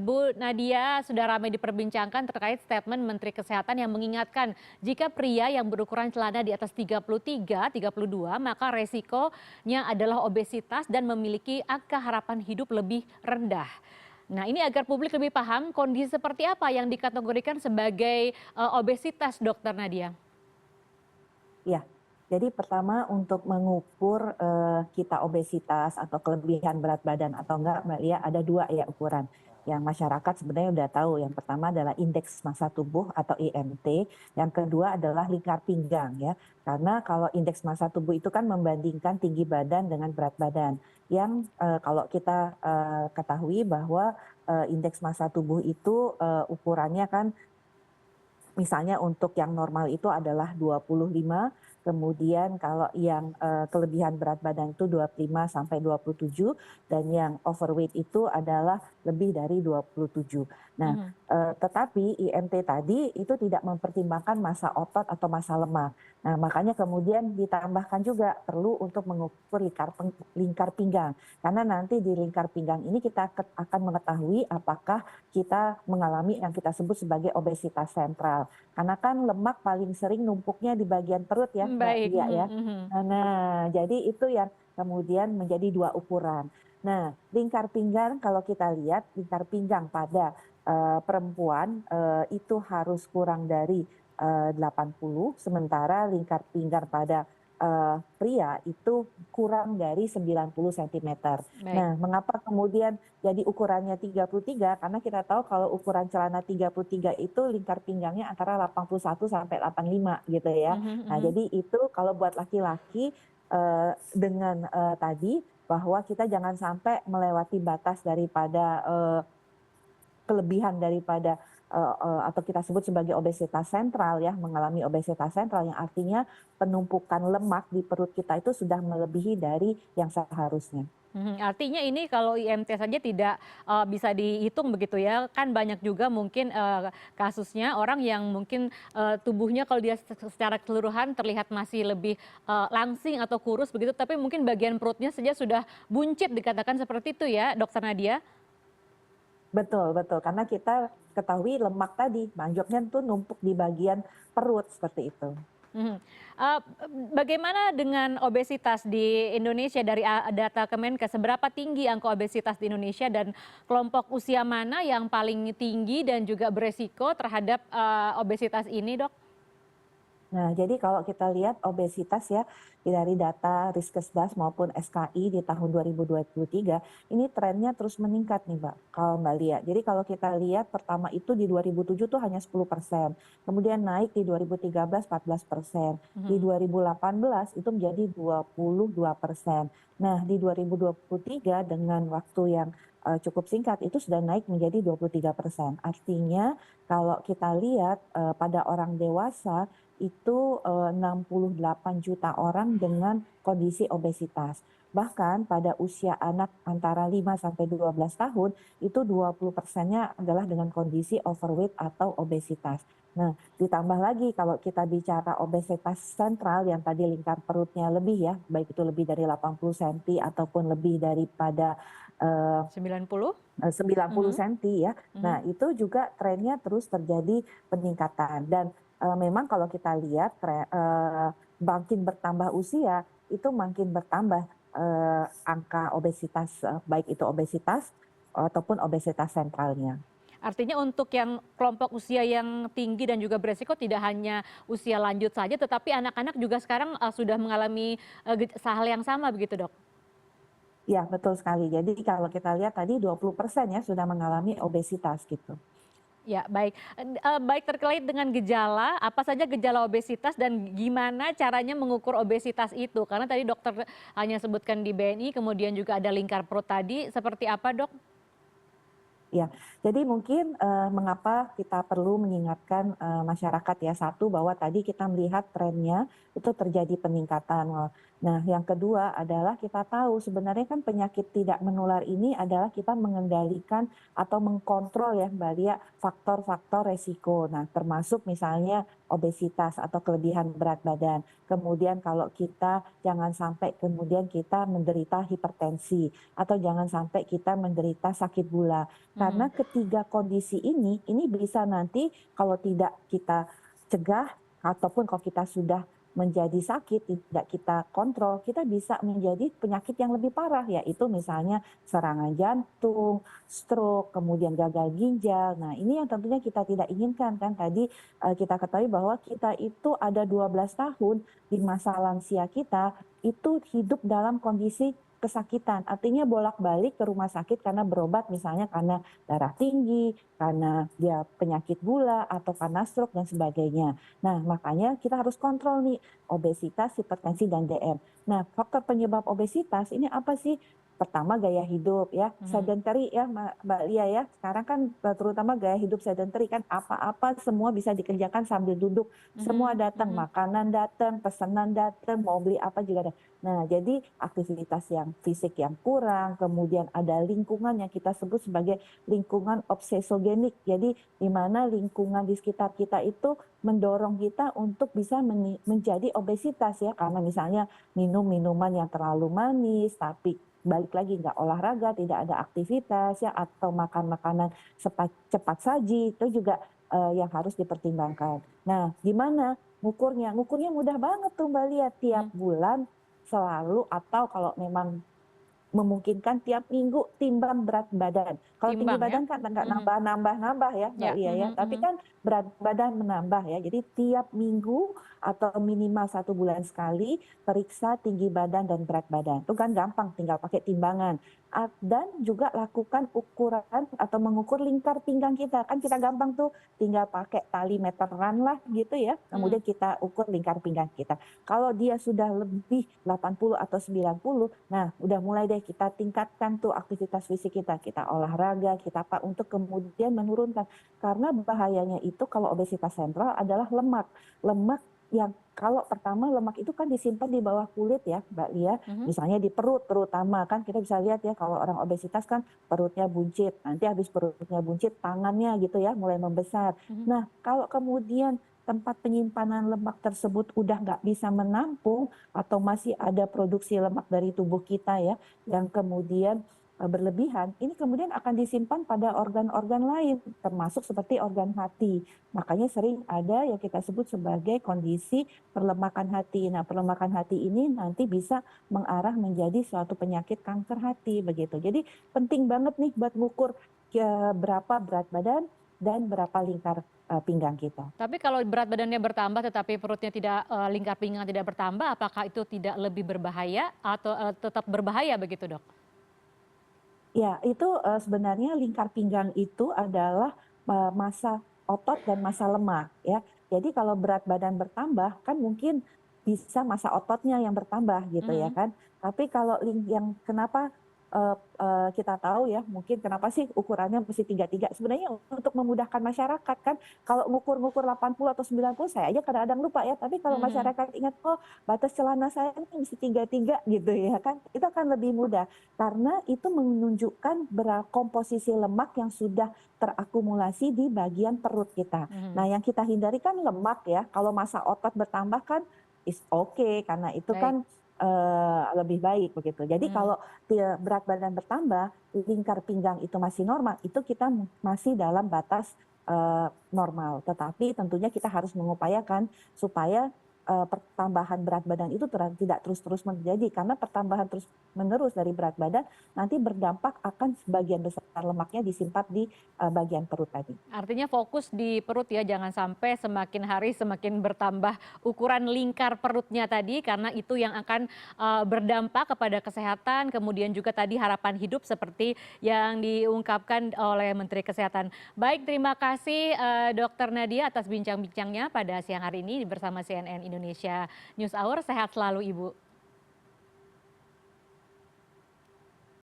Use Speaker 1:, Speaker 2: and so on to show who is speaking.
Speaker 1: Bu Nadia, sudah ramai diperbincangkan terkait statement Menteri Kesehatan yang mengingatkan jika pria yang berukuran celana di atas 33, 32, maka resikonya adalah obesitas dan memiliki angka harapan hidup lebih rendah. Nah, ini agar publik lebih paham kondisi seperti apa yang dikategorikan sebagai obesitas, Dokter Nadia.
Speaker 2: Ya, jadi pertama untuk mengukur kita obesitas atau kelebihan berat badan atau enggak, Mbak Lia, ada dua ya ukuran yang masyarakat sebenarnya udah tahu. Yang pertama adalah indeks massa tubuh atau IMT, yang kedua adalah lingkar pinggang ya. Karena kalau indeks massa tubuh itu kan membandingkan tinggi badan dengan berat badan. Yang kalau kita ketahui bahwa indeks massa tubuh itu ukurannya kan misalnya untuk yang normal itu adalah 25, kemudian kalau yang kelebihan berat badan itu 25 sampai 27, dan yang overweight itu adalah lebih dari 27. Nah,
Speaker 1: Mhm.
Speaker 2: tetapi IMT tadi itu tidak mempertimbangkan massa otot atau massa lemak. Nah, makanya kemudian ditambahkan juga perlu untuk mengukur lingkar pinggang. Karena nanti di lingkar pinggang ini kita akan mengetahui apakah kita mengalami yang kita sebut sebagai obesitas sentral. Karena kan lemak paling sering numpuknya di bagian perut ya, Mbak
Speaker 1: Baik,
Speaker 2: Lia ya.
Speaker 1: mhm.
Speaker 2: Nah, jadi itu yang kemudian menjadi dua ukuran. Nah, lingkar pinggang kalau kita lihat lingkar pinggang pada perempuan itu harus kurang dari 80, sementara lingkar pinggang pada pria itu kurang dari 90 cm.
Speaker 1: Baik.
Speaker 2: Nah, mengapa kemudian jadi ukurannya 33? Karena kita tahu kalau ukuran celana 33 itu lingkar pinggangnya antara 81 sampai 85 gitu ya.
Speaker 1: Mhm,
Speaker 2: Nah,
Speaker 1: mhm.
Speaker 2: jadi itu kalau buat laki-laki dengan tadi bahwa kita jangan sampai melewati batas daripada kelebihan daripada atau kita sebut sebagai obesitas sentral ya, mengalami obesitas sentral yang artinya penumpukan lemak di perut kita itu sudah melebihi dari yang seharusnya.
Speaker 1: Mhm, artinya ini kalau IMT saja tidak, bisa dihitung begitu ya, kan banyak juga mungkin, kasusnya orang yang mungkin, tubuhnya kalau dia secara keseluruhan terlihat masih lebih, langsing atau kurus begitu, tapi mungkin bagian perutnya saja sudah buncit dikatakan seperti itu ya, Dokter Nadia?
Speaker 2: Betul betul, karena kita ketahui lemak tadi, manjoknya tuh numpuk di bagian perut seperti itu.
Speaker 1: Mhm. Eee, Bagaimana dengan obesitas di Indonesia dari data Kemenkes, seberapa tinggi angka obesitas di Indonesia dan kelompok usia mana yang paling tinggi dan juga beresiko terhadap, obesitas ini, Dok?
Speaker 2: Nah, jadi kalau kita lihat obesitas ya dari data Riskesdas maupun SKI di tahun 2023, ini trennya terus meningkat nih Mbak, kalau Mbak lihat. Jadi kalau kita lihat pertama itu di 2007 tuh hanya 10%, kemudian naik di 2013 14%, di
Speaker 1: Mhm.
Speaker 2: 2018 itu menjadi 22%. Nah, di 2023 dengan waktu yang cukup singkat itu sudah naik menjadi 23%. Artinya kalau kita lihat pada orang dewasa itu 68 juta orang dengan kondisi obesitas. Bahkan pada usia anak antara 5 sampai 12 tahun itu 20%-nya adalah dengan kondisi overweight atau obesitas. Nah, ditambah lagi kalau kita bicara obesitas sentral yang tadi lingkar perutnya lebih ya, baik itu lebih dari 80 cm ataupun lebih daripada eh,
Speaker 1: 90?
Speaker 2: 90
Speaker 1: Mhm,
Speaker 2: senti ya.
Speaker 1: mhm.
Speaker 2: Nah, itu juga trennya terus terjadi peningkatan dan memang kalau kita lihat makin bertambah usia itu makin bertambah angka obesitas baik itu obesitas ataupun obesitas sentralnya.
Speaker 1: Artinya untuk yang kelompok usia yang tinggi dan juga beresiko tidak hanya usia lanjut saja, tetapi anak-anak juga sekarang, sudah mengalami, hal yang sama begitu, Dok?
Speaker 2: Ya, betul sekali. Jadi kalau kita lihat tadi 20% ya sudah mengalami obesitas gitu.
Speaker 1: Ya, baik. Baik terkait dengan gejala, apa saja gejala obesitas dan gimana caranya mengukur obesitas itu? Karena tadi dokter hanya sebutkan di BNI, kemudian juga ada lingkar perut tadi, seperti apa, Dok?
Speaker 2: Ya, jadi mungkin mengapa kita perlu mengingatkan masyarakat ya, satu bahwa tadi kita melihat trennya itu terjadi peningkatan. Nah, yang kedua adalah kita tahu sebenarnya kan penyakit tidak menular ini adalah kita mengendalikan atau mengkontrol ya Mbak Lia faktor-faktor resiko. Nah, termasuk misalnya obesitas atau kelebihan berat badan. Kemudian kalau kita jangan sampai kemudian kita menderita hipertensi atau jangan sampai kita menderita sakit gula. Karena
Speaker 1: Mhm.
Speaker 2: ketiga kondisi ini bisa nanti kalau tidak kita cegah ataupun kalau kita sudah menjadi sakit, tidak kita kontrol, kita bisa menjadi penyakit yang lebih parah, yaitu misalnya serangan jantung, stroke, kemudian gagal ginjal. Nah, ini yang tentunya kita tidak inginkan kan. Tadi kita ketahui bahwa kita itu ada 12 tahun di masa lansia kita itu hidup dalam kondisi kesakitan. Artinya bolak-balik ke rumah sakit karena berobat misalnya karena darah tinggi, karena dia penyakit gula atau karena stroke dan sebagainya. Nah, makanya kita harus kontrol nih obesitas, hipertensi, dan DM. Nah, faktor penyebab obesitas ini apa sih? Pertama gaya hidup ya,
Speaker 1: Mhm.
Speaker 2: sedentary ya Mbak Lia ya. Sekarang kan terutama gaya hidup sedentary kan apa-apa semua bisa dikerjakan sambil duduk. Semua
Speaker 1: Mhm.
Speaker 2: datang,
Speaker 1: Mhm.
Speaker 2: makanan datang, pesanan datang, mau beli apa juga ada. Nah, jadi aktivitas yang fisik yang kurang, kemudian ada lingkungan yang kita sebut sebagai lingkungan obsesogenik. Jadi di mana lingkungan di sekitar kita itu mendorong kita untuk bisa menjadi obesitas ya, karena misalnya minum minuman yang terlalu manis, tapi balik lagi nggak olahraga, tidak ada aktivitas ya, atau makan makanan cepat saji, itu juga yang harus dipertimbangkan. Nah, gimana ngukurnya? Ngukurnya mudah banget tuh Mbak lihat tiap
Speaker 1: Mhm.
Speaker 2: bulan selalu atau kalau memang memungkinkan tiap minggu timbang berat badan. Kalau tinggi
Speaker 1: Timbang ya?
Speaker 2: badan kan nggak
Speaker 1: Mhm.
Speaker 2: nambah-nambah ya Mbak
Speaker 1: Ya.
Speaker 2: Lia ya,
Speaker 1: Mhm.
Speaker 2: tapi
Speaker 1: Mhm.
Speaker 2: kan berat badan menambah ya. Jadi tiap minggu atau minimal 1 bulan sekali periksa tinggi badan dan berat badan. Itu kan gampang tinggal pakai timbangan. Dan juga lakukan ukuran atau mengukur lingkar pinggang kita. Kan kita gampang tuh tinggal pakai tali meteran lah gitu ya.
Speaker 1: Mhm.
Speaker 2: Kemudian kita ukur lingkar pinggang kita. Kalau dia sudah lebih 80 atau 90, nah udah mulai deh kita tingkatkan tuh aktivitas fisik kita. Kita olahraga, kita apa untuk kemudian menurunkan. Karena bahayanya itu kalau obesitas sentral adalah lemak. Lemak yang kalau pertama lemak itu kan disimpan di bawah kulit ya Mbak Lia,
Speaker 1: Mhm.
Speaker 2: misalnya di perut terutama kan kita bisa lihat ya kalau orang obesitas kan perutnya buncit, nanti habis perutnya buncit tangannya gitu ya mulai membesar.
Speaker 1: Mhm.
Speaker 2: Nah kalau kemudian tempat penyimpanan lemak tersebut udah nggak bisa menampung atau masih ada produksi lemak dari tubuh kita ya yang kemudian berlebihan, ini kemudian akan disimpan pada organ-organ lain, termasuk seperti organ hati. Makanya sering ada yang kita sebut sebagai kondisi perlemakan hati. Nah, perlemakan hati ini nanti bisa mengarah menjadi suatu penyakit kanker hati begitu. Jadi penting banget nih buat ngukur berapa berat badan dan berapa lingkar pinggang kita.
Speaker 1: Tapi kalau berat badannya bertambah tetapi perutnya tidak, lingkar pinggang tidak bertambah, apakah itu tidak lebih berbahaya atau, tetap berbahaya begitu, Dok?
Speaker 2: Ya, itu sebenarnya lingkar pinggang itu adalah massa otot dan massa lemak ya. Jadi kalau berat badan bertambah kan mungkin bisa massa ototnya yang bertambah gitu ya
Speaker 1: Mhm.
Speaker 2: kan. Tapi kalau yang kenapa kita tahu ya mungkin kenapa sih ukurannya mesti 33, sebenarnya untuk memudahkan masyarakat kan. Kalau ngukur-ngukur 80 atau 90 saya aja kadang-kadang lupa ya, tapi kalau
Speaker 1: Mhm.
Speaker 2: masyarakat ingat, "Oh batas celana saya ini mesti 33," gitu ya kan, itu akan lebih mudah. Karena itu menunjukkan komposisi lemak yang sudah terakumulasi di bagian perut kita. Nah,
Speaker 1: Mhm.
Speaker 2: yang kita hindari kan lemak ya. Kalau massa otot bertambah kan is oke karena itu
Speaker 1: Baik.
Speaker 2: kan lebih baik begitu. Jadi
Speaker 1: Mhm.
Speaker 2: kalau berat badan bertambah, lingkar pinggang itu masih normal, itu kita masih dalam batas normal. Tetapi tentunya kita harus mengupayakan supaya pertambahan berat badan itu tidak terus-terus terjadi karena pertambahan terus-menerus dari berat badan nanti berdampak akan sebagian besar lemaknya disimpan di bagian perut tadi.
Speaker 1: Artinya fokus di perut ya, jangan sampai semakin hari semakin bertambah ukuran lingkar perutnya tadi karena itu yang akan, berdampak kepada kesehatan, kemudian juga tadi harapan hidup seperti yang diungkapkan oleh Menteri Kesehatan. Baik, terima kasih, Dokter Nadia atas bincang-bincangnya pada siang hari ini bersama CNN Indonesia News Hour. Sehat selalu Ibu.